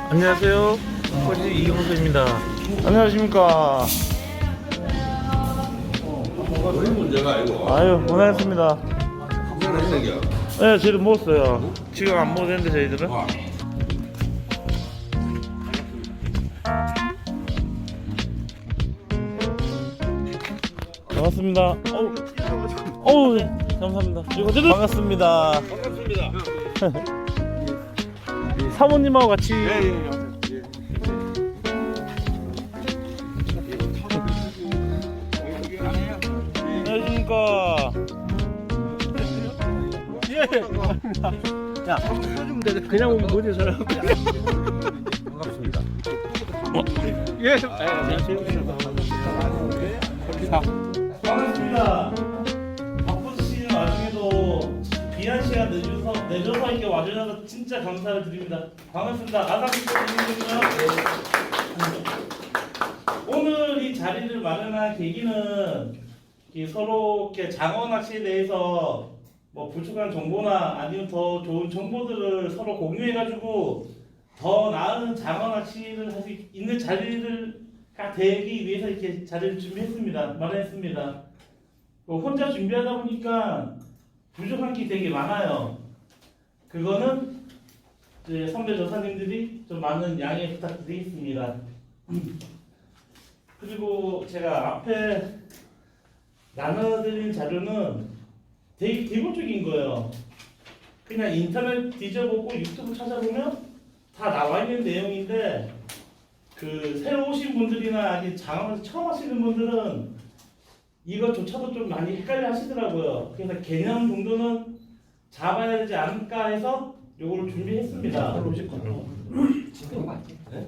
안녕하세요. 코지 이호수입니다. 안녕하십니까. 왜 문제가 아니고. 아유, 고생했습니다. 이거는 생겨. 네, 저희도 먹었어요. 지금 안 먹어도 되는데, 저희들은. 와. 반갑습니다. 어우, 네. 감사합니다. 그리고 저도 반갑습니다. 반갑습니다. 사모님하고 같이. 안녕하십니까. 예. 야, 써주면 돼. 그냥 오면 뭐지, 사람. 반갑습니다. 예. 안녕하세요. 반갑습니다. 바쁘신 와중에도 귀한 시간 내줘서 이렇게 와주셔서 진짜 감사를 드립니다. 반갑습니다. 아사히코입니다. 오늘 이 자리를 마련한 계기는 서로 이렇게 장어 낚시에 대해서 뭐 부족한 정보나 아니면 더 좋은 정보들을 서로 공유해가지고 더 나은 장어 낚시를 할 수 있는 자리를 되기 위해서 이렇게 자리를 준비했습니다. 마련했습니다. 혼자 준비하다 보니까 부족한 게 되게 많아요. 그거는 이제 선배 조사님들이 좀 많은 양해 부탁드리겠습니다. 그리고 제가 앞에 나눠드린 자료는 되게 기본적인 거예요. 그냥 인터넷 뒤져보고 유튜브 찾아보면 다 나와 있는 내용인데 그 새로 오신 분들이나 아직 장어에서 처음 하시는 분들은 이것조차도 좀 많이 헷갈려 하시더라고요. 그래서 개념 정도는 잡아야 되지 않을까 해서 요거를 준비했습니다. 새로 오실 거예요. 지금 맞지? 네?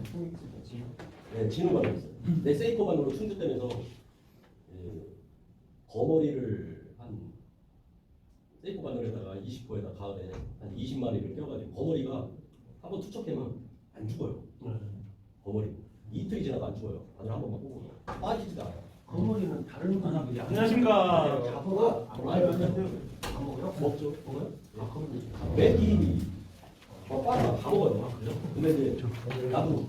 네, 진우가 있어요. 내 세이코반으로 충주댐에서 거머리를 한 세이코바늘에다가 20호에다 가을에 한 20마리를 껴가지고 거머리가 한번 투척하면 안 죽어요. 거머리 이틀이 지나도 안 죽어요. 바늘 한 번만 뽑으면 빠지지도 않아요. 거머리는 다른 사람들이 안녕하십니까. 잡어가 안 먹어요? 먹죠. 먹어요? 아, 그럼 매기 빠져 다 먹어요. 그죠? 근데 이제 나도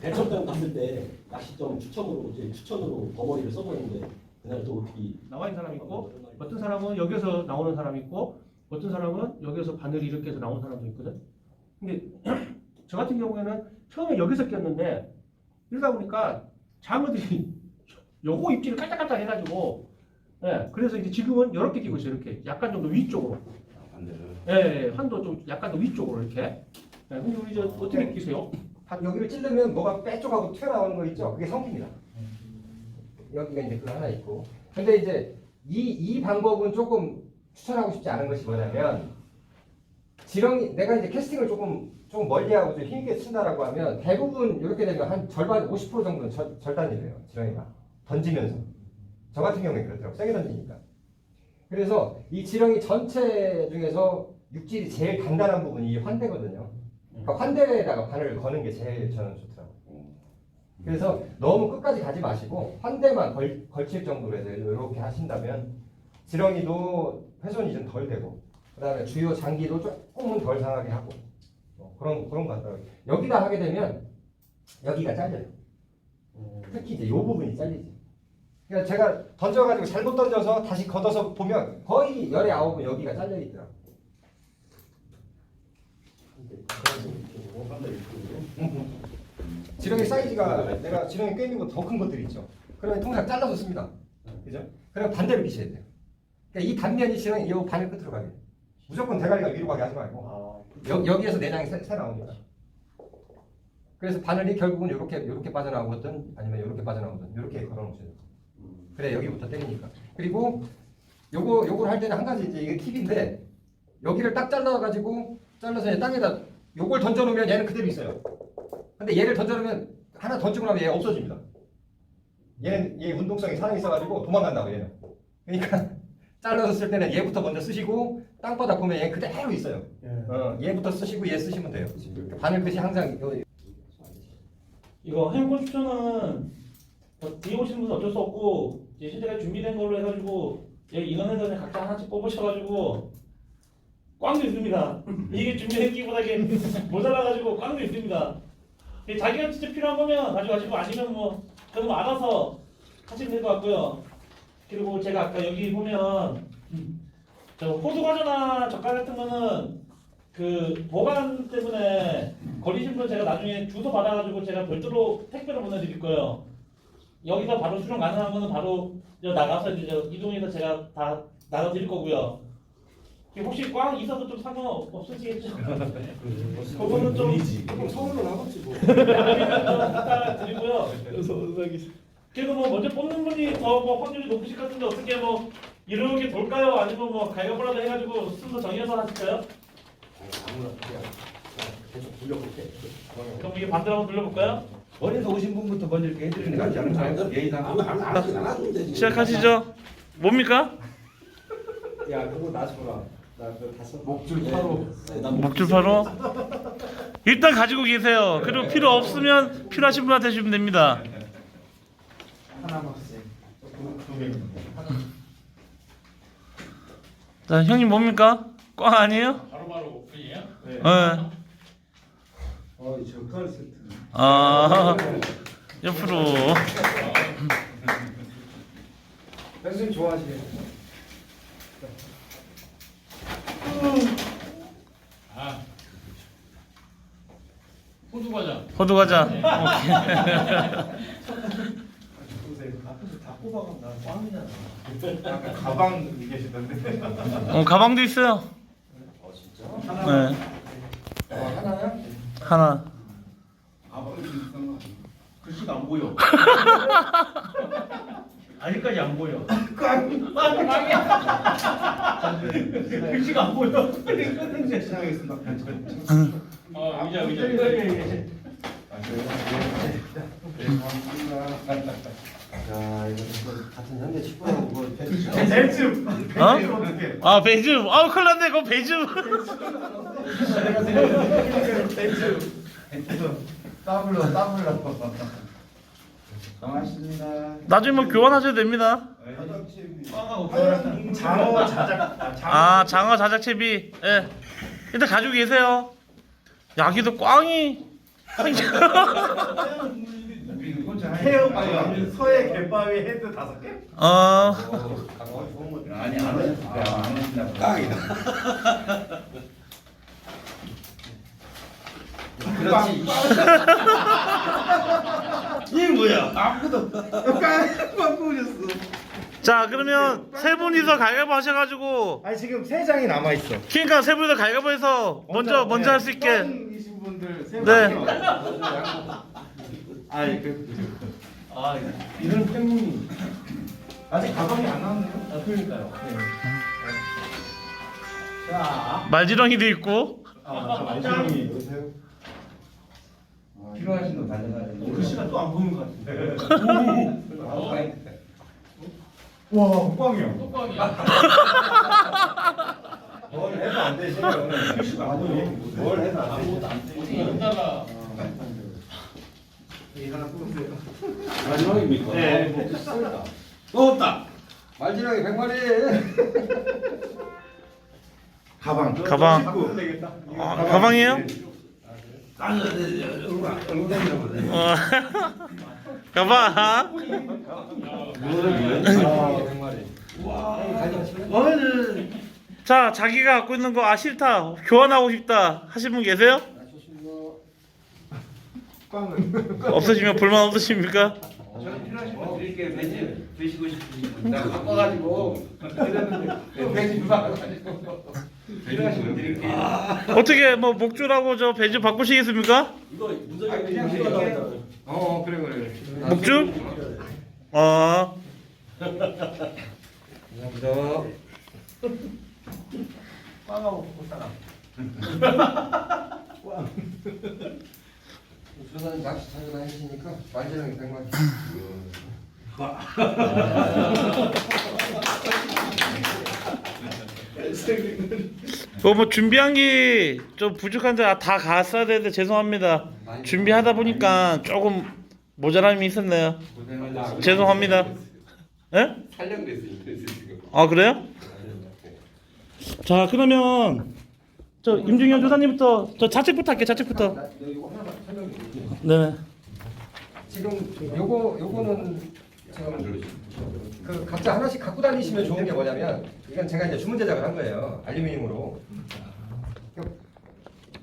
대천댐 갔을 때 낚시점 추천으로 거머리를 써보는데 그날 또 어떻게 나와 있는 사람이 있고 어떤 사람은 여기서 나오는 사람이 있고 어떤 사람은 여기서 바늘이 이렇게 해서 나오는 사람도 있거든. 근데 저 같은 경우에는 처음에 여기서 꼈는데 이러다 보니까 장어들이 요거 입질을 깔짝깔짝 해가지고 그래서 이제 지금은 이렇게 끼고 있어요. 이렇게 약간 좀 더 위쪽으로. 환도 좀 약간 더 위쪽으로 이렇게. 근데 우리 저 어떻게 끼세요? 여기를 찌르면 뭐가 빼쪽하고 튀어나오는 거 있죠? 그게 성기입니다. 여기가 이제 그거 하나 있고. 근데 이제 이 방법은 조금 추천하고 싶지 않은 것이 뭐냐면 지렁이 내가 이제 캐스팅을 조금 멀리하고 좀 힘있게 친다라고 하면 대부분 이렇게 되면 한 절반 50% 정도는 절단이 돼요. 지렁이가 던지면서. 저 같은 경우에 그렇더라고요. 세게 던지니까. 그래서 이 지렁이 전체 중에서 육질이 제일 단단한 부분이 이 환대거든요. 그러니까 환대에다가 바늘을 거는 게 제일 저는 좋더라고요. 그래서 너무 끝까지 가지 마시고 환대만 걸칠 정도로 해서 이렇게 하신다면 지렁이도 훼손이 좀 덜 되고 그 다음에 주요 장기도 조금은 덜 상하게 하고 그런 거 같더라고요. 여기다 하게 되면 여기가 잘려요. 특히 이제 이 부분이 잘리지. 그러니까 제가 던져가지고 잘못 던져서 다시 걷어서 보면 거의 열의 9은 여기가 잘려 있더라고요. 지렁이 사이즈가 내가 지렁이 꽤 있는 거 더 큰 것들이 있죠. 그러면 통상 잘라서 씁니다. 그죠? 그럼 반대로 미셔야 돼요. 그러니까 이 단면이 지렁이 이 바늘 끝으로 가게 돼요. 무조건 대가리가 위로 가게 하지 말고 여기에서 내장이 새 나오니까. 그래서 바늘이 결국은 이렇게 빠져나오거든 아니면 이렇게 빠져나오거든 이렇게 걸어놓으셔야 돼요. 그래 여기부터 때리니까. 그리고 요걸 할 때는 한 가지 이제 이게 팁인데 여기를 딱 잘라서 땅에다 요걸 던져놓으면 얘는 그대로 있어요. 근데 얘를 던져놓으면 하나 던지고 나면 얘가 없어집니다. 얘 운동성이 살아있어가지고 도망간다고 얘는. 그러니까 잘라서 쓸 때는 얘부터 먼저 쓰시고 땅바닥 보면 얘 그대로 있어요. 얘부터 쓰시고 얘 쓰시면 돼요. 바늘 끝이 항상 이거 행운 추천은 뒤에 오시는 분은 어쩔 수 없고 이제 실제가 준비된 걸로 해가지고 여기 인원에서 각자 하나씩 뽑으셔가지고 꽝도 있습니다. 이게 준비했기보다 이게 모자라가지고 꽝도 있습니다. 자기가 진짜 필요한 거면 가져가시고 아니면 뭐 그럼 알아서 하시면 될 것 같고요. 그리고 제가 아까 여기 보면 저 호두 과자나 젓갈 같은 거는 그 보관 때문에 걸리신 분 제가 나중에 주소 받아가지고 제가 별도로 택배로 보내드릴 거예요. 여기서 바로 수령 가능한 거는 바로 나가서 이제 이동해서 제가 다 나눠드릴 거고요. 혹시 꽝 있어도 좀 상관없으시겠죠? 그거는 좀 서울로 나갔지 뭐. 갖다 드리고요. 그리고 뭐 먼저 뽑는 분이 더 뭐 확률이 높으실 것 같은데 어떻게 뭐 이렇게 돌까요? 아니면 뭐 가위바위보라도 해가지고 순서 정해서 하실까요? 계속 돌려볼게. 그럼 이게 반대로 한번 돌려볼까요? 어디서 오신 분부터 먼저 이렇게 해드리는 게 낫지 않을까요? 예의상. 시작하시죠. 뭡니까? 야 그거 나서라. 나그 다섯. 목줄 목줄파로 일단 가지고 계세요. 그리고 필요 없으면 필요하신 분한테 주시면 됩니다. 자, 형님 뭡니까? 꽝 아니에요? 바로바로 오픈이에요? 네. 이 젓갈 세트. 아, 옆으로. 선생님 좋아하시겠네. 아 호두 과자. 호두 과자. 앞에서 다 뽑아가면 나 꽝이잖아. 가방 얘기하시던데. 가방도 있어요. 진짜? 네, 하나요? 하나. 가방이 비싼 거 아니에요? 글씨가 안 보여. 아직까지 안 보여. 글씨가 안 보여. 시작하겠습니다. 의자. 야 이거 같은 현대 축구하고 뭐 배즙. 어? 어떻게? 아, 배즙. 아, 큰일 났네. 그거 배즙. 더블로. 고맙습니다. 나중에 뭐 교환하셔도 됩니다. 장어 자작. 아, 장어 자작채비. 예. 일단 가지고 계세요. 야기도 꽝이. 해요. 서해 갯바위 헤드 5개? 아니 안 하신다. 깡이다. 그렇지. 이게 뭐야? 아무도 깡 꾸셨어. 자, 그러면 세 분이서 가위바위보 하셔가지고. 아니 지금 3장이 남아 있어. 그러니까 세 분이서 가위바위보해서 먼저 할 수 있게. 이신 분들 세 네. 분. 아니 이런 팬분이. 아직 가방이 안 나왔네요. 아 그러니까요. 네. 자, 말지렁이도 있고. 만장이 필요하신 거 가져가세요. 글씨가 또 안 보이는 것 같은데. 와 꽝이야. 뚜껑이야. 뭘 해도 안 되시네요. 글씨가 안 보여. 뭘 해도 안 되시네. 여기다가 하나 뽑으세요. 마지막입니까? 네. 또 없다. 말지렁이 100마리. 가방. 가방. 바꾸면 되겠다. 아, 가방이에요? 가방. 100마리. 자, 자기가 갖고 있는 거 싫다, 교환하고 싶다 하신 분 계세요? 꽝은. 없으시면 불만 없으십니까? 저는 필요하신 거 드릴게요. 배즙 드시고 싶으신 나 바꿔가지고 드렸는데 배즙 바꿔가지고 필요하신 거 드릴게요. 어떻게 뭐 목줄하고 저 배즙 바꾸시겠습니까? 이거 문제가 그냥 필요하다고 이렇게. 했잖아요. 그래. 목줄? 아, 감사합니다. 꽝하고 못 살아. 주사는 낚시 타기나 했으니까 말지렁이 100마리. 뭐 준비한 게 좀 부족한데 다 갔어야 되는데 죄송합니다. 준비하다 보니까 조금 모자람이 있었네요. 죄송합니다. 예? 촬영됐어요. 그래서 지금. 아, 그래요? 자, 그러면 저 임중현 조사님부터 저 좌측부터 할게요. 좌측부터. 나 이거 하나만 설명드릴게요. 네. 지금 요거는 지금 그 각자 하나씩 갖고 다니시면 좋은 게 뭐냐면 이건 제가 이제 주문 제작을 한 거예요. 알루미늄으로.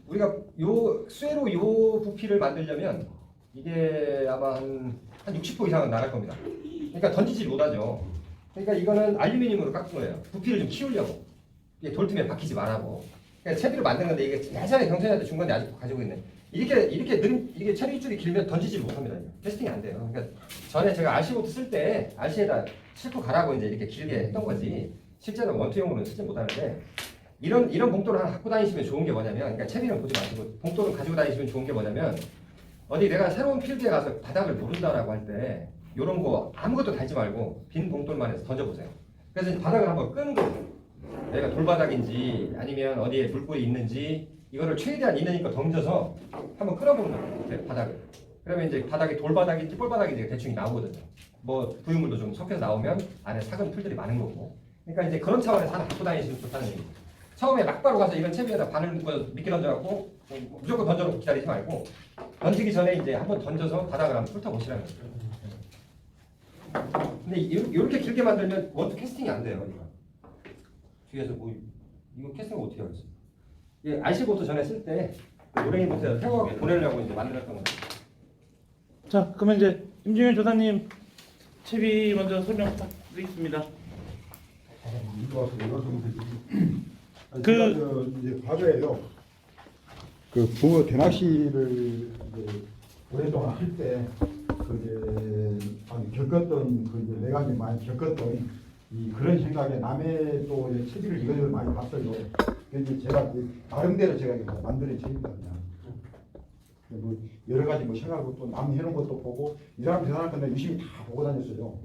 우리가 요 쇠로 요 부피를 만들려면 이게 아마 한 60호 이상은 나갈 겁니다. 그러니까 던지지 못하죠. 그러니까 이거는 알루미늄으로 깎은 거예요. 부피를 좀 키우려고. 이게 돌틈에 박히지 말라고. 그러니까 채비를 만든 건데 이게 예전에 경찰한테 준 건데 아직도 가지고 있네. 이게 처리줄이 길면 던지지 못합니다. 테스팅이 안 돼요. 그러니까 전에 제가 RC보트 쓸 때 RC에다 싣고 가라고 이제 이렇게 길게 했던 거지. 실제로 원투용으로는 쓰지 못하는데 이런 봉돌을 하나 갖고 다니시면 좋은 게 뭐냐면, 그러니까 채비는 보지 마시고 봉돌을 가지고 다니시면 좋은 게 뭐냐면, 어디 내가 새로운 필드에 가서 바닥을 모른다라고 할 때 이런 거 아무것도 달지 말고 빈 봉돌만 해서 던져보세요. 그래서 바닥을 한번 끄고 내가 돌바닥인지 아니면 어디에 물골이 있는지 이거를 최대한 있는 힘껏 던져서 한번 끌어보는 거예요, 바닥을. 그러면 이제 바닥이 돌바닥인지 볼바닥인지 대충 나오거든요. 뭐 부유물도 좀 섞여서 나오면 안에 작은 풀들이 많은 거고. 그러니까 이제 그런 차원에서 하나 갖고 다니시면 좋다는 얘기죠. 처음에 막바로 가서 이런 채비에다 바늘 묶어서 미끼 던져갖고 무조건 던져놓고 기다리지 말고 던지기 전에 이제 한번 던져서 바닥을 한번 훑어보시라는 거죠. 근데 이렇게 길게 만들면 원투 캐스팅이 안 돼요. 이거. 뒤에서 뭐 이거 캐스팅을 어떻게 하겠어요? 이 RC보트 전에 쓸 때 노랭이 보트에서 태워갖고 보내려고 이제 만들었던 거예요. 자, 그러면 이제 임중현 조사님 채비 먼저 설명 부탁드리겠습니다. 제가 저 이제 과거에요. 그 붕어 대낚시를 이제 오랫동안 할 때 그 이제 겪었던 그 이제 내가 이제 많이 겪었던 이 그런 생각에 남의 또 이제 채비를 이것저것 많이 봤어요. 그래서 이제 제가 이제 나름대로 제가 이제 만드는 채비입니다. 그냥. 뭐 여러 가지 뭐 생각하고 또 남 해놓은 것도 보고 이 사람 저 사람 건데 유심히 다 보고 다녔어요.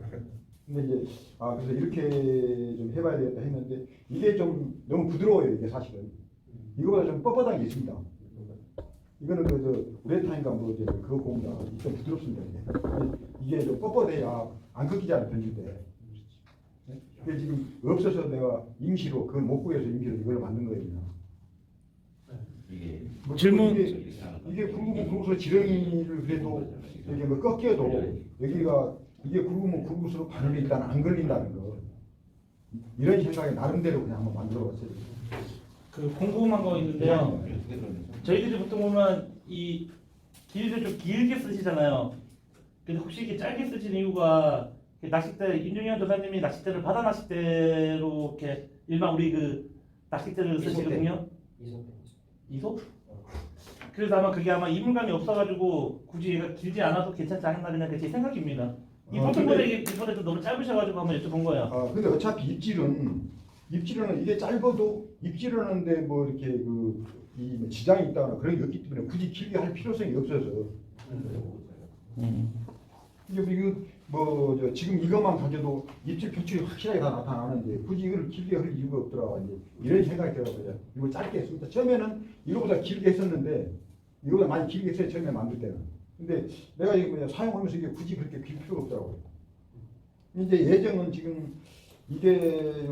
근데 이제 그래서 이렇게 좀 해봐야 되겠다 했는데 이게 좀 너무 부드러워요. 이게 사실은 이거보다 좀 뻣뻣한 게 있습니다. 이거는 그 우레탄인가 뭐 이제 그거 공이다. 좀 부드럽습니다. 이게 좀 뻣뻣해야 안 꺾이잖아요. 던질 때. 근데 지금 없어서 내가 임시로 그걸 못 구해서 임시로 이걸 만든 거예요. 이게 뭐 질문. 이게 굵으면 굵어서 지렁이를 그래도 이게 뭐 꺾여도 여기가 이게 굵으면 굵을수록 바늘이 일단 안 걸린다는 거. 이런 생각에 나름대로 그냥 한번 만들어봤어요. 그 궁금한 거 있는데요. 저희들이 보통 보면 이 길이를 좀 길게 쓰시잖아요. 근데 혹시 이렇게 짧게 쓰시는 이유가 낚싯대 임중현 조사님이 낚싯대를 바다 낚싯대로 이렇게 일반 우리 그 낚싯대를 쓰시거든요. 이소? 그래서 아마 그게 아마 이물감이 없어가지고 굳이 얘가 길지 않아서 괜찮지 않나 그냥 제 생각입니다. 이 보통보다 이게 이번에도 너무 짧으셔가지고 한번 여쭤본 거예요. 근데 어차피 입질은 이게 짧아도 입질하는데 뭐 이렇게 이 지장이 있다거나 그런 게 없기 때문에 굳이 길게 할 필요성이 없어서. 이게 뭐 지금 이것만 가져도 입질 표출이 확실하게 다 나타나는데 굳이 이걸 길게 할 이유가 없더라. 이제 이런 생각이 들어서요. 이거 짧게 했습니다. 처음에는 이거보다 길게 했었는데 이거보다 많이 길게 했어요. 처음에 만들 때는. 근데 내가 이거 사용하면서 이게 굳이 그렇게 길 필요가 없더라고요. 이제 예정은 지금 이게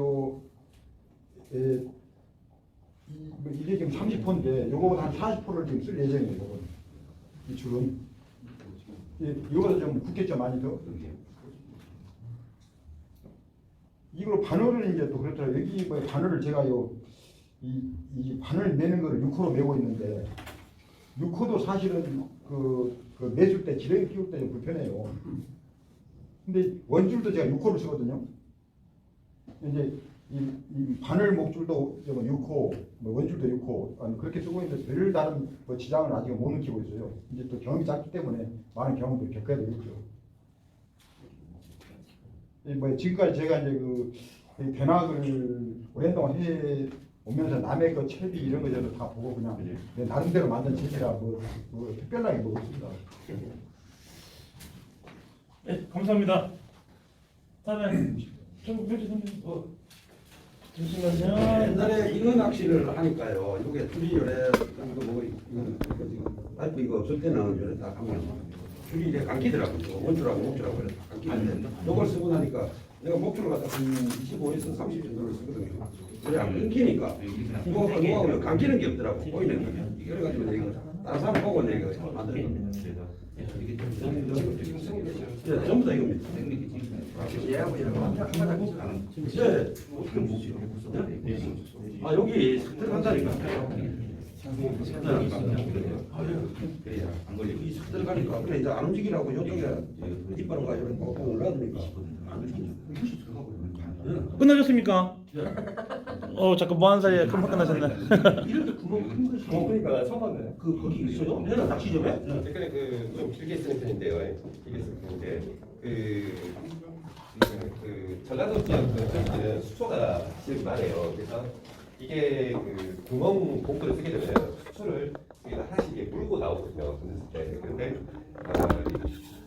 이게 지금 30호인데 요거보다 한 40호를 지금 쓸 예정이에요. 요거는. 이 줄은. 이거보다 좀 굵게 좀 많이 더. 이걸로 바늘을 이제 또 그렇더라고요. 여기 뭐 바늘을 제가 이 바늘 매는 거를 6호로 매고 있는데 6호도 사실은 그 매줄 때 지렁이 끼울 때 좀 불편해요. 근데 원줄도 제가 6호를 쓰거든요. 이제 이 바늘 목줄도 6호, 뭐 원줄도 6호 그렇게 쓰고 있는데 별다른 뭐 지장을 아직 못 느끼고 있어요. 이제 또 경험이 짧기 때문에 많은 경험도 겪어야 되겠죠. 뭐 지금까지 제가 이제 이 대낙을 오랜 동안 해 오면서 남의 그 채비 이런 거 저도 다 보고 그냥 내 나름대로 만든 채비라 뭐 특별하게 뭐 없습니다. 네, 감사합니다. 다음에 정국표 선생님, 잠시만요. 옛날에 이거 낚시를 하니까요. 이게 줄이 요래 이거 뭐 이거 지금 파이프 이거 없을 때는 요래 다 하면 줄이 이래 감기더라고요. 원줄하고 목줄하고 이래 다 감기는데 이걸 쓰고 나니까 내가 목표를 갖다 한 25에서 30 정도를 쓰거든요. 그래 안 끊기니까. 누가 감기는 게 없더라고. 보이는 게. 그래가지고 내가 다른 사람 보고 내가 만드는 겁니다. 예, 전부 다 이겁니다. 아 여기 들어간다니까. 이 들어가니까 그래 이제 안 움직이라고 이쪽에 이빨과 이런 거 올라가니까 안 움직이죠. 끝나셨습니까? 잠깐 뭐 하는 사이에 금방 끝나셨네. 이렇게 구멍 큰 것이 그러니까 처음 봤네. 그 거기 있어요? 내가 낚시점에? 최근에 그좀 길게 쓰는 편인데요. 길게 쓰는 편인데 그 전라도 지역 그 수초가 지역이 많아요. 그래서 이게 그 구멍 봉투를 쓰게 되면 수초를 여기다 하나씩 이렇게 물고 나오거든요. 건졌을 때. 그런데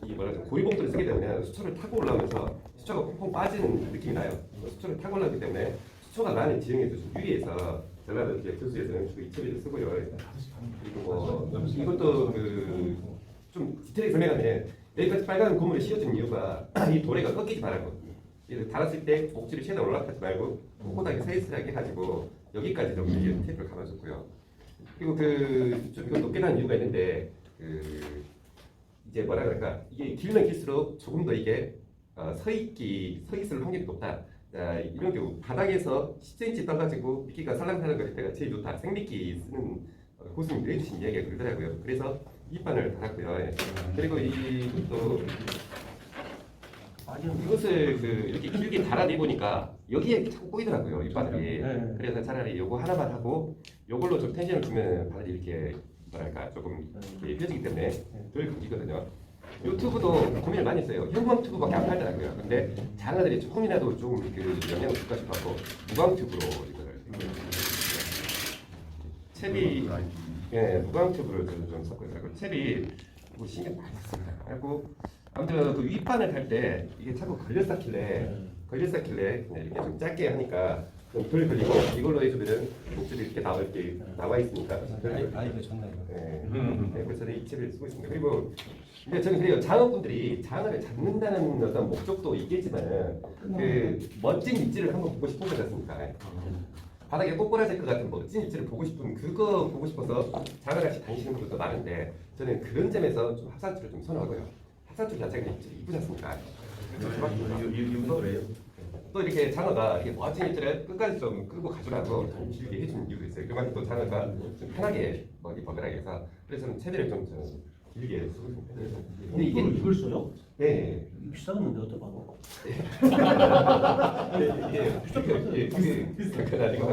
이 뭐랄까 고리봉투를 쓰게 되면 수초를 타고 올라오면서 수초가 퐁퐁 빠지는 느낌이 나요. 수초를 타고 올라오기 때문에 수초가 많은 지형에도 좀 유리해서 전라도 지역 교수에서는 주로 이 처리를 쓰고요. 그리고 뭐 이것도 그 좀 디테일하게 설명하면 여기까지 빨간 고무를 씌워준 이유가 이 도래가 꺾이지 말았거든요. 그래서 달았을 때 목줄이 최대한 올라가지 말고 꼿꼿하게 세이스하게 해가지고 여기까지 좀 테이프를 감아줬고요. 그리고 좀 이거 높게 난 이유가 있는데 이제 뭐라 그럴까 이게 길면 길수록 조금 더 이게 서 있을 확률이 높다. 자, 이런 경우 바닥에서 10cm 떨어지고 미끼가 살랑살랑 거릴 때가 제일 좋다. 생미끼 쓰는 고수님들 해주신 이야기가 그러더라고요. 그래서 이 바늘 달았고요. 그리고 이것도 이것을 이렇게 길게 달아내보니까 여기에 자꾸 꼬이더라고요. 이 바늘이. 그래서 차라리 요거 하나만 하고 요걸로 좀 텐션을 주면 바늘이 이렇게 뭐랄까 조금 이렇게 펴지기 때문에 덜 걸리거든요. 이 튜브도 고민을 많이 했어요. 형광 튜브밖에 안 팔더라고요. 근데 장어들이 조금이라도 좀 영향을 줄까 싶어서 무광 튜브로 이거를 채비 무광 튜브를 좀 섞고요. 그리고 채비 뭐 신경 많이 썼습니다. 그리고 아무튼 그 윗판을 할 때 이게 자꾸 걸렸었길래 그냥 이렇게 좀 짧게 하니까 좀 덜 걸리고 이걸로 해주면은 목줄이 이렇게 나와 있으니까 이거 좋네. 그래서 이 채비를 쓰고 있습니다. 그리고 근데 저는 그래요. 장어분들이 장어를 잡는다는 어떤 목적도 있겠지만은 그 멋진 입질을 한번 보고 싶은 것 같습니다. 바닥에 꼬꼬라질 것 같은 멋진 입질을 보고 싶은 그거 보고 싶어서 장어같이 다니시는 분들도 많은데 저는 그런 점에서 좀 합산줄을 좀 선호하고요. 합산줄 자체가 입질이 이쁘지 않습니까? 또 이렇게 장어가 이렇게 멋진 입질을 끝까지 좀 끌고 가주라고 좀 길게 해주는 이유도 있어요. 그만큼 또 장어가 좀 편하게 먹이 먹으라고 해서 그래서 저는 채비를 좀 길게 쓰고 있습니다. 근데 이걸 써요? 네. 비싸겠는데 어떡하고?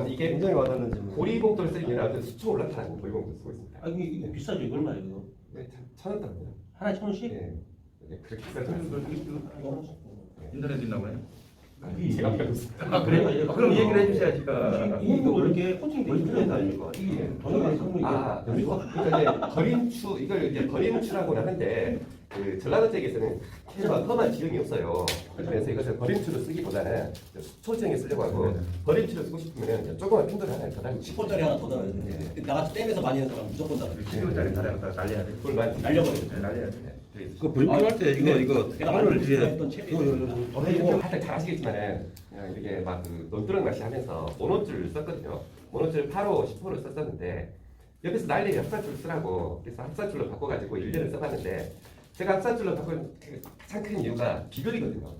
이게 굉장히 와닿는 질문. 고리봉돌 쓰기는 아무튼 수초 올라타는 고리봉돌 쓰고 있습니다. 아 이게 비싸죠? 이거 얼마예요 이거? 네, 1,000원 답니다. 하나에 1,000원씩? 네. 그렇게 비싸지 않습니다. 인터넷 있나봐요. 제가 배우고 있습니다. 아 그래요? 그럼 얘기를 해주셔야지. 이거 이렇게 코팅이 돼 있는 거 아닙니까? 이게 동영상 성분이 그러니까 이걸 이제 거림추라고 하는데 그 전라도 지역에서는 험한 지형이 없어요. 그래서 이것을 거림추로 쓰기보다는 수초지형에 쓰려고 하고 거림추로 쓰고 싶으면 조그만 핀돌 하나 더 달고 10호짜리 하나 더 달아야 돼. 나같이 댐에서 많이 하는 사람 무조건 달아야 돼. 15짜리 달아서 날려야 돼. 그걸 많이 날려버려. 날려야 돼. 그 분리할 때 이거 내가 만들었던 채비. 이거 다들 잘 아시겠지만은 그냥 이렇게 막그 논두렁 낚시 하면서 모노줄을 썼거든요. 모노줄 8호, 10호를 썼었는데 옆에서 난리에 합사줄 쓰라고 그래서 합사줄로 바꿔가지고 1년을 써봤는데 제가 합사줄로 바꾼 가장 큰 이유가 비거리거든요.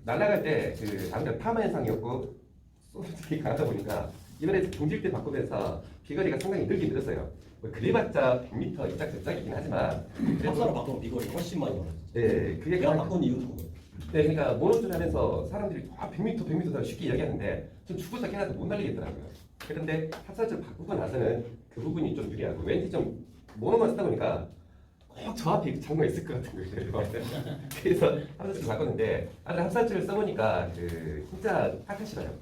날아갈 때 아무래도 파마 현상이었고 솔직히 강하다 보니까 이번에 경질 때 바꾸면서 비거리가 상당히 늘었어요. 뭐 그래봤자 100m 이짝저짝이긴 하지만 합사로 바꾸면 비거리 훨씬 많이 올라. 네, 그게 내가 가장 바꾼 이유도 그거야. 네, 그러니까 모노줄 하면서 사람들이 100m 다 쉽게 이야기하는데 전 죽어서 깨나도 못 날리겠더라고요. 그런데 합사줄 바꾸고 나서는 그 부분이 좀 유리하고 왠지 좀 모노만 쓰다 보니까 꼭 저 앞에 장구가 있을 것 같은 거예요. 그래서 합사줄 바꿨는데 합사줄을 써보니까 진짜 까탈스러워요.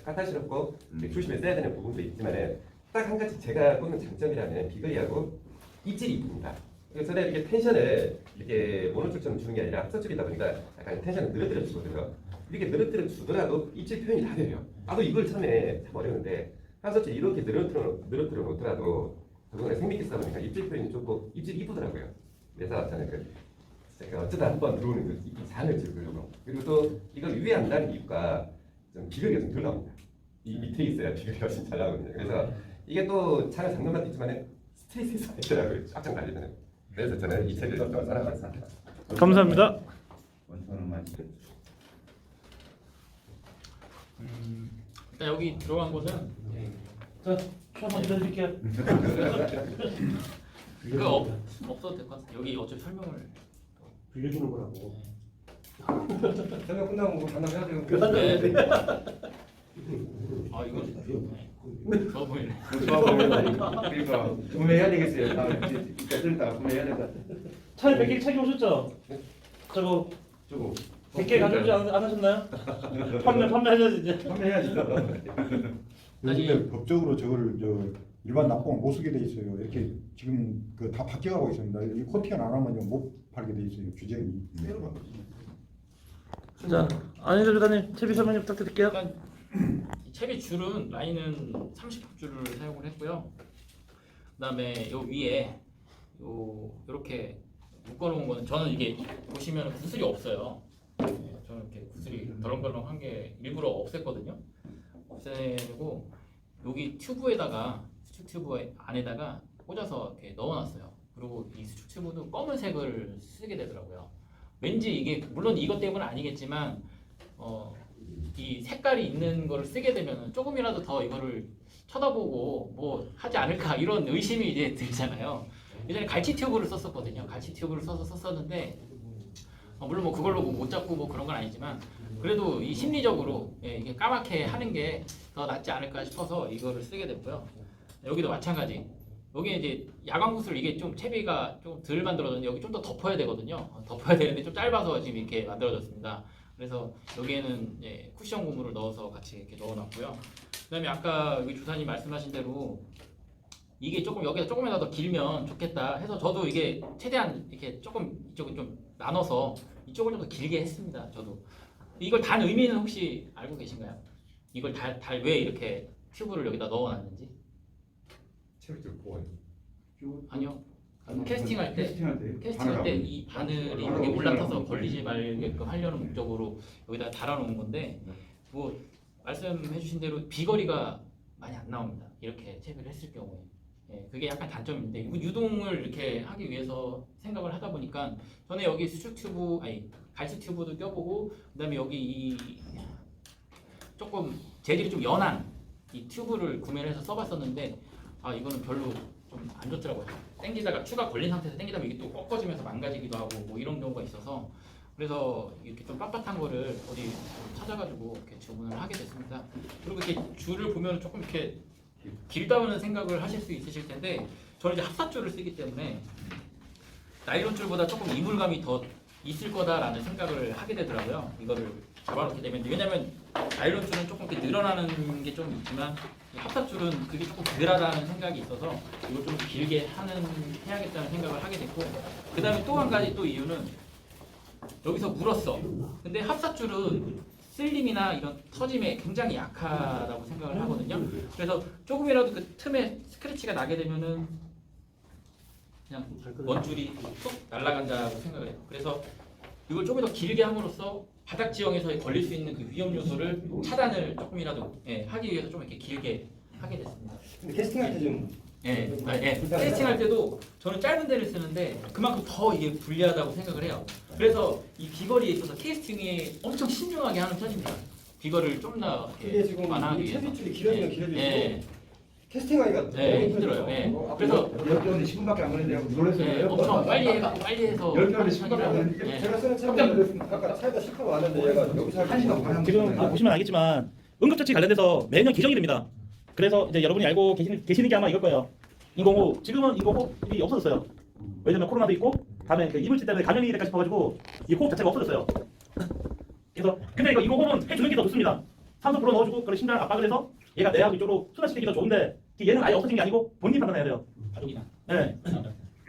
까탈스럽고 조심해 써야 되는 부분도 있지만은 딱 한 가지 제가 보는 장점이라면 비거리하고 입질이 이쁩니다. 그래서 저는 이렇게 텐션을 이렇게 모노줄처럼 주는 게 아니라 합사줄이다 보니까 약간 텐션을 늘어뜨려 주거든요. 이렇게 늘어뜨려 주더라도 입질 표현이 다 돼요. 나도 이걸 처음에 참 어려운데 합사줄 이렇게 늘어뜨려 놓더라도 그거는 생미끼 쓰다 보니까 입질 표현이 좋고 입질이 이쁘더라고요. 그래서 저는 제가 어쩌다 한 번 들어오는 그 이 잔을 찍으려고. 그리고 또 이걸 위에 한다는 이유가 좀 비거리가 좀 덜 나옵니다. 이 밑에 있어야 비거리가 훨씬 잘 나거든요. 그래서 이게 또 차는 장면만 있지만 스트레스가 있더라고요. 쫙쫙 달리면. 그래서 저는 이 책을 좀 사랑합니다. 감사합니다. 일단 여기 들어간 곳은 자, 한번 드릴게요. 그거 없어도 될 것 같아요. 여기 어차피 설명을 빌려주는 거라고. 설명 끝나고 뭐 반납해야 되고. 네. 아 이거 좋아 보이네. 좋아 보인다. 그러니까 구매해야 되겠어요. 다음에 좀 이따 구매해야 될 것 같아. 차에 100개 책이 오셨죠? 저거 저거 100개 가져오지 안 하셨나요? 판매하셔야지 이제. 판매해야지. 근데 법적으로 저거를 일반 납공을 못 쓰게 돼 있어요. 이렇게 지금 그 다 바뀌어가고 있습니다. 이 코팅을 안 하면 못 팔게 돼 있어요. 규정이. 자, 안희재 주단님 채비 설명 좀 부탁드릴게요. 일단 이 채비 줄은 라인은 30합줄을 사용을 했고요. 그다음에 요 위에 요렇게 묶어놓은 거는 저는 이게 보시면 구슬이 없어요. 저는 이렇게 구슬이 덜렁덜렁한 게 일부러 없앴거든요. 없애고 여기 튜브에다가 수축 튜브 안에다가 꽂아서 이렇게 넣어놨어요. 그리고 이 수축 튜브도 검은색을 쓰게 되더라고요. 왠지 이게 물론 이것 때문은 아니겠지만 이 색깔이 있는 거를 쓰게 되면 조금이라도 더 이거를 쳐다보고 뭐 하지 않을까 이런 의심이 이제 들잖아요. 예전에 갈치 튜브를 썼었거든요. 갈치 튜브를 써서 썼었는데 물론 뭐 그걸로 못 잡고 뭐 그런 건 아니지만 그래도 이 심리적으로 이게 까맣게 하는 게 더 낫지 않을까 싶어서 이거를 쓰게 됐고요. 여기도 마찬가지. 여기 이제 야광 구슬 이게 좀 채비가 좀 덜 만들어졌는데 여기 좀 더 덮어야 되거든요. 덮어야 되는데 좀 짧아서 지금 이렇게 만들어졌습니다. 그래서 여기에는 쿠션 고무를 넣어서 같이 이렇게 넣어놨고요. 그다음에 아까 여기 주사님 말씀하신 대로 이게 조금 여기가 조금이라도 더 길면 좋겠다 해서 저도 이게 최대한 이렇게 조금 이쪽은 좀 나눠서 이쪽을 좀 더 길게 했습니다. 저도 이걸 단 의미는 혹시 알고 계신가요? 이걸 왜 이렇게 튜브를 여기다 넣어놨는지? 체력적 보완. 아니요. 캐스팅할 때 바늘 이 바늘이 여기 올라타서 걸리지 말게끔 하려는 목적으로 여기다 달아놓은 건데 뭐 말씀해주신 대로 비거리가 많이 안 나옵니다. 이렇게 채비를 했을 경우에 그게 약간 단점인데 유동을 이렇게 하기 위해서 생각을 하다 보니까 저는 여기 수축 튜브 갈치 튜브도 껴보고 그다음에 여기 이 조금 재질이 좀 연한 이 튜브를 구매를 해서 써봤었는데 이거는 별로 좀 안 좋더라고요. 당기다가 추가 걸린 상태에서 당기다 보면 이게 또 꺾어지면서 망가지기도 하고 뭐 이런 경우가 있어서 그래서 이렇게 좀 빳빳한 거를 어디 찾아가지고 이렇게 주문을 하게 됐습니다. 그리고 이렇게 줄을 보면 조금 이렇게 길다는 생각을 하실 수 있으실 텐데 저는 이제 합사줄을 쓰기 때문에 나일론 줄보다 조금 이물감이 더 있을 거다라는 생각을 하게 되더라고요. 이거를 잡아놓게 되면 왜냐면 나일론 줄은 조금 이렇게 늘어나는 게 좀 있지만 합사줄은 그게 조금 덜하다는 생각이 있어서 이걸 좀 길게 해야겠다는 생각을 하게 됐고 그 다음에 또 한 가지 또 이유는 여기서 물었어. 근데 합사줄은 슬림이나 이런 터짐에 굉장히 약하다고 생각을 하거든요. 그래서 조금이라도 그 틈에 스크래치가 나게 되면은 그냥 원줄이 쏙 날아간다고 생각을 해요. 그래서 이걸 조금 더 길게 함으로써 바닥 지형에서 걸릴 수 있는 그 위험 요소를 차단을 조금이라도 하기 위해서 좀 이렇게 길게 하게 됐습니다. 근데 캐스팅할 때좀 테스팅할 때도 저는 짧은 데를 쓰는데 그만큼 더 이게 불리하다고 생각을 해요. 그래서 이 비거리에 있어서 캐스팅에 엄청 신중하게 하는 편입니다. 비거리를 좀 더 이게 지금 완화하기 이 위해서. 채비줄이 길어지면 길어질수록 캐스팅하기가 너무 힘들어요. 힘들죠. 그래서 10개월에 10분밖에 안 걸린다고 놀랐어요. 엄청 빨리 해서 10개월에 10분밖에 안 걸리는데 제가 쓰는 차는 아까 차에다 실컷 왔는데 얘가 여기서 1시간 반 지금 보시면 알겠지만 응급처치 관련돼서 매년 개정이 됩니다. 그래서 이제 여러분이 알고 계시는 게 아마 이걸 거예요. 인공호흡. 지금은 인공호흡이 없어졌어요. 왜냐면 코로나도 있고 다음에 그 이물질 때문에 감염이 될까 싶어가지고 이 호흡 자체가 없어졌어요. 그래서 근데 이거 인공호흡은 해주는 게 더 좋습니다. 산소 불어 넣어주고 그런 심장 압박을 해서 얘가 뇌하고 이쪽으로 순환시키기 더 좋은데 얘는 아예 없어진 게 아니고 본인이 판단해야 돼요. 가족이나. 네.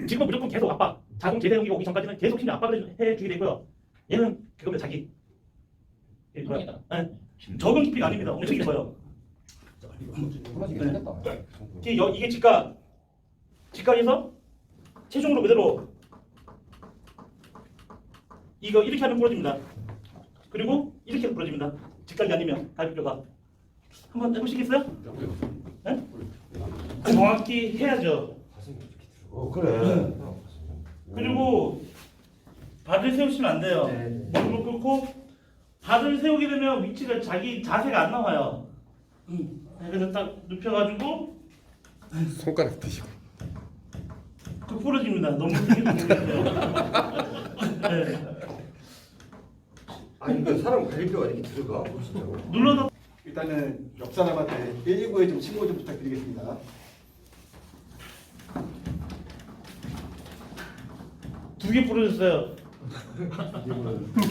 지금은 무조건 계속 압박. 자동 재사용기 오기 전까지는 계속 심장 압박을 해주게 되고요. 얘는 그거면 자기. 적응 깊이가 아닙니다. 엄청 깊어요. 이게 직각에서 체중으로 그대로 이거 이렇게 하면 부러집니다. 그리고 이렇게 해서 부러집니다. 직각이 아니면 갈비뼈가. 한번 해보시겠어요? 네? 정확히 해야죠. 그래. 그리고 발을 세우시면 안 돼요. 무릎을 꿇고 발을 세우게 되면 위치가 자기 자세가 안 나와요. 그래서 딱 눕혀가지고 손가락 드시고. 그 부러집니다. 너무 크게 모르겠어요. 네. 아니 그 사람 갈비뼈가 이렇게 들어가? 진짜로? 눌러서 일단은 옆 사람한테 119에 좀 신고 좀 부탁드리겠습니다. 두 개 부러졌어요.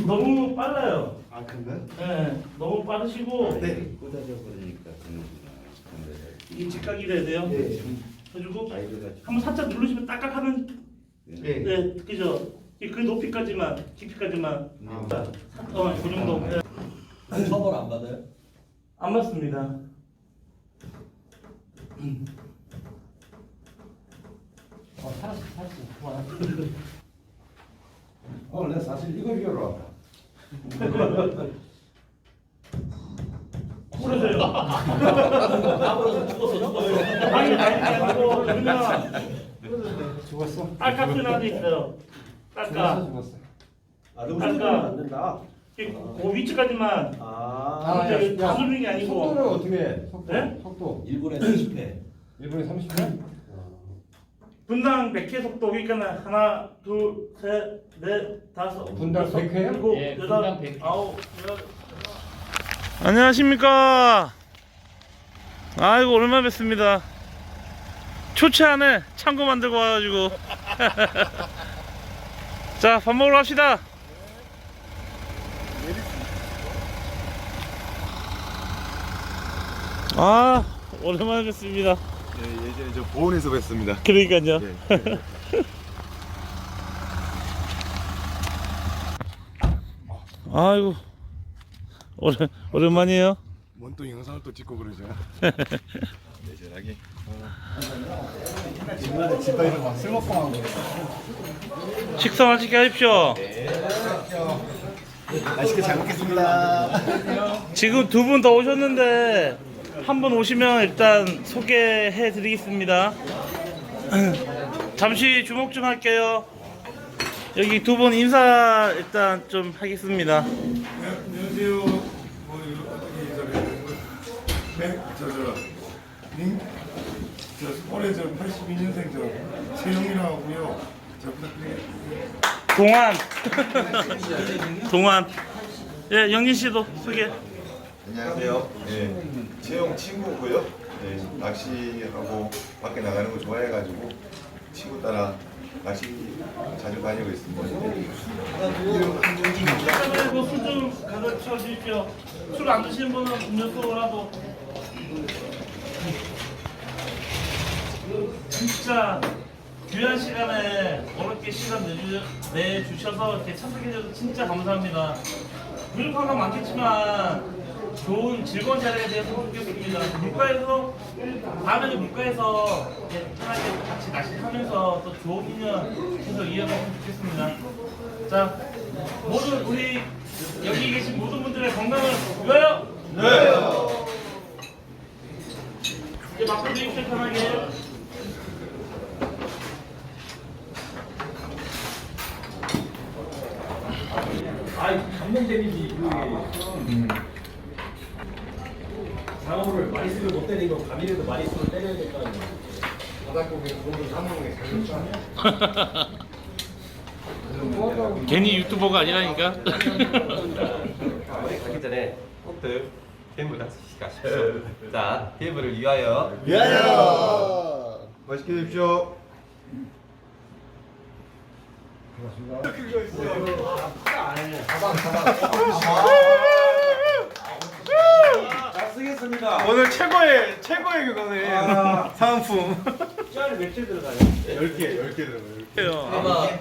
너무 빨라요. 아 그런가요? 네, 너무 빠르시고 네. 꽂아져 버리니까 그는구나. 이게 직각이 돼야 돼요. 네. 해주고 아이들가 한번 살짝 누르시면 딱딱하는 네. 네, 그죠? 그 높이까지만, 깊이까지만 그 정도. 네. 처벌 안 받아요? 안 맞습니다. 내가 사실 이거 비교로 왔다. 부러져요. 앞으로 죽었어. 아니 아니고 그냥 죽었어? 알카스나도 있어요. 깔까. 죽었어. 아, 음식은 안 된다. 그 위치까지만. 아, 근데 다 누르는 게 아니고. 속도는 어떻게 해? 속도. 네? 속도. 1분에 30회. 1분에 30분? 분당 100회 속도 그러니까 하나, 둘, 셋, 넷, 다섯. 분당 100회요? 일곱, 예, 여덟, 분당 100회. 아홉, 열. 안녕하십니까. 아이고 오랜만에 뵙습니다. 초치 안에 창고 만들고 와가지고. 자, 밥 먹으러 갑시다. 아, 오랜만에 뵙습니다. 예전에 저 보온에서 뵀습니다. 그러니까요. 아이고 오랜만이에요. 뭔 또 영상을 또 찍고 그러죠. 예전하게. 중간에 집안에서 막 쓸먹방하고 식사 맛있게 하십시오. 맛있게 잘 먹겠습니다. 지금 두 분 더 오셨는데 한 분 오시면 일단 소개해 드리겠습니다. 잠시 주목 좀 할게요. 여기 두 분 인사 일단 좀 하겠습니다. 안녕하세요. 뭐 저 올해 저 82년생 저 최영이라고 하고요. 잘 부탁드리겠습니다. 동안. 예, 영진 씨도 소개. 안녕하세요. 네, 채용 친구고요. 네, 낚시하고 밖에 나가는 거 좋아해가지고 친구 따라 낚시 자주 다니고 있습니다. 이름 한준기입니다. 그리고 술좀 가르쳐 주십시오. 술 안 드시는 분은 음료수라도. 진짜 귀한 시간에 어렵게 시간 내주셔서 이렇게 참석해주셔서 진짜 감사합니다. 부족한 건 많겠지만 좋은 즐거운 자리에 대해서 좋겠습니다. 물가에서 다음에는 물가에서 이렇게 편하게 같이 낚시하면서 또 좋은 인연 계속 이어갔으면 좋겠습니다. 자, 모든 우리 여기 계신 모든 분들의 건강을 위하여. 네. 이제 막고 드십시오 편하게. 아이, 감명적이지, 장어를 많이 쓰면 못 때리고, 감이라도 많이 쓰면 때려야 될 거 아니야. 바닷고기 공도 사먹는 게 잘못잖아. 괜히 유튜버가 아니라니까. 가기 전에 꼭들 테이블 가십시오. 자, 테이블을 위하여. 맛있게 드십시오. 쓰겠습니다. 오늘 최고의 그거네. 사은품. 찌안에 몇개 들어가요? 10개 들어가요.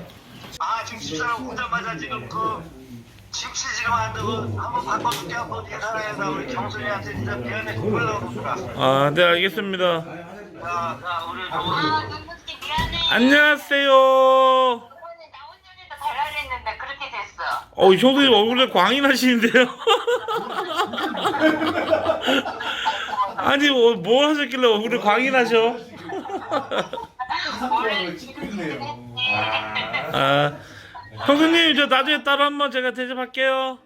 아 지금 집사람 오자마자 지금 그 김치 지금 한번 바꿔줄게 한번 계산해서 우리 정순이한테 진짜 미안해 정말 나오구나. 아, 네 알겠습니다. 자 우리 아, 눈꽃이 미안해. 안녕하세요. 이번에 나 혼자서 잘하랬는데. 네, 그렇게 됐어. 형수님 얼굴에 광이 나시는데요? 아니 뭐 하셨길래 얼굴에 광이 나셔? 원래 지금 했지. 형수님 저 나중에 따로 한번 제가 대접할게요.